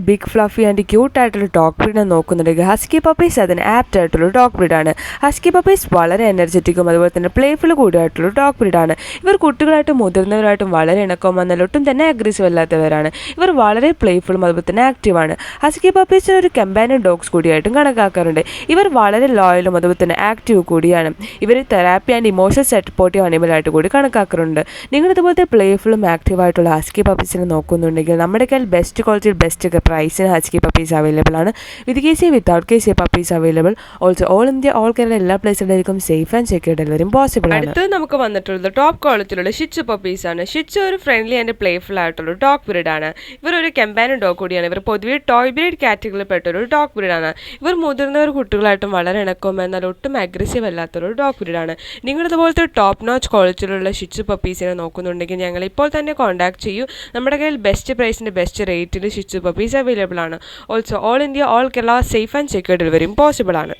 Big fluffy and cute ആയിട്ടുള്ള dog breed നോക്കുന്നുണ്ടെങ്കിൽ husky puppies അതിന് apt ആയിട്ടുള്ള ഡോഗ് ബ്രീഡാണ്. ഹസ്കി പപ്പീസ് വളരെ എനർജറ്റിക്കും അതുപോലെ തന്നെ പ്ലേഫുൾ കൂടിയായിട്ടുള്ള ഡോഗ് ബ്രീഡാണ്. ഇവർ കുട്ടികളായിട്ടും മുതിർന്നവരായിട്ടും വളരെ ഇണക്കവും എന്നാൽ ഒട്ടും തന്നെ അഗ്രസീവ് അല്ലാത്തവരാണ്. ഇവർ വളരെ പ്ലേഫുള്ളും അതുപോലെ തന്നെ ആക്റ്റീവാണ്. ഹസ്കി പപ്പീസിന് ഒരു കമ്പാനിയൻ ഡോഗ്സ് കൂടിയായിട്ടും കണക്കാക്കാറുണ്ട്. ഇവർ വളരെ ലോയലും അതുപോലെ തന്നെ ആക്റ്റീവ് കൂടിയാണ്. ഇവർ തെറാപ്പി ആൻഡ് ഇമോഷണൽ സപ്പോർട്ടീവ് അനിമലായിട്ട് കൂടി കണക്കാക്കാറുണ്ട്. നിങ്ങളിതുപോലത്തെ പ്ലേഫുള്ളും ആക്റ്റീവായിട്ടുള്ള ഹസ്കി പപ്പീസിനെ നോക്കുന്നുണ്ടെങ്കിൽ നമ്മുടെ കയ്യിൽ ബെസ്റ്റ് ക്വാളിറ്റിയിൽ ബെസ്റ്റ് പ്രൈസിന് ഹസ്കി പപ്പീസ് അവൈലബിൾ ആണ്. With KC without KC puppies available. Also all India all Kerala എല്ലാ പ്ലേസിലായിരിക്കും സേഫ് ആൻഡ് സെക്യൂർ ഡെലിവറിയും പോസിബിൾ ആണ്. അടുത്ത് നമുക്ക് വന്നിട്ടുള്ളത് ടോപ്പ് ക്വാളിറ്റിയിലുള്ള ഷിച്ചു പപ്പീസ് ആണ്. ഷിച്ചു ഒരു ഫ്രണ്ട്ലി ആൻഡ് പ്ലേഫുൾ ആയിട്ടുള്ള ഡോഗ് ബ്രീഡ് ആണ്. ഇവർ ഒരു കമ്പാനിയൻ ഡോഗ് കൂടിയാണ്. ഇവർ പൊതുവെ ടോയ് ബ്രീഡ് കാറ്റഗറിയിൽ പെട്ട ഒരു ഡോഗ് ബ്രീഡ് ആണ്. ഇവർ മുതിർന്നവർ കുട്ടികളായിട്ടും വളരെ ഇണക്കവും എന്നാൽ ഒട്ടും അഗ്രസീവ് അല്ലാത്തൊരു ഡോഗ് ബ്രീഡ് ആണ്. നിങ്ങളിതുപോലത്തെ ടോപ്പ് നോച്ച് ക്വാളിറ്റിയിലുള്ള ഷിച്ചു പപ്പീസിനെ നോക്കുന്നുണ്ടെങ്കിൽ ഞങ്ങൾ ഇപ്പോൾ തന്നെ കോൺടാക്ട് ചെയ്യൂ. നമ്മുടെ കയ്യിൽ ബെസ്റ്റ് പ്രൈസിൻ്റെ ബെസ്റ്റ് റേറ്റിൽ ഷിച്ചു പപ്പീസ് അവൈലബിൾ ആണ്. Also all India all Kerala safe and secure ഡെലിവറിയും പോസിബിൾ ആണ്.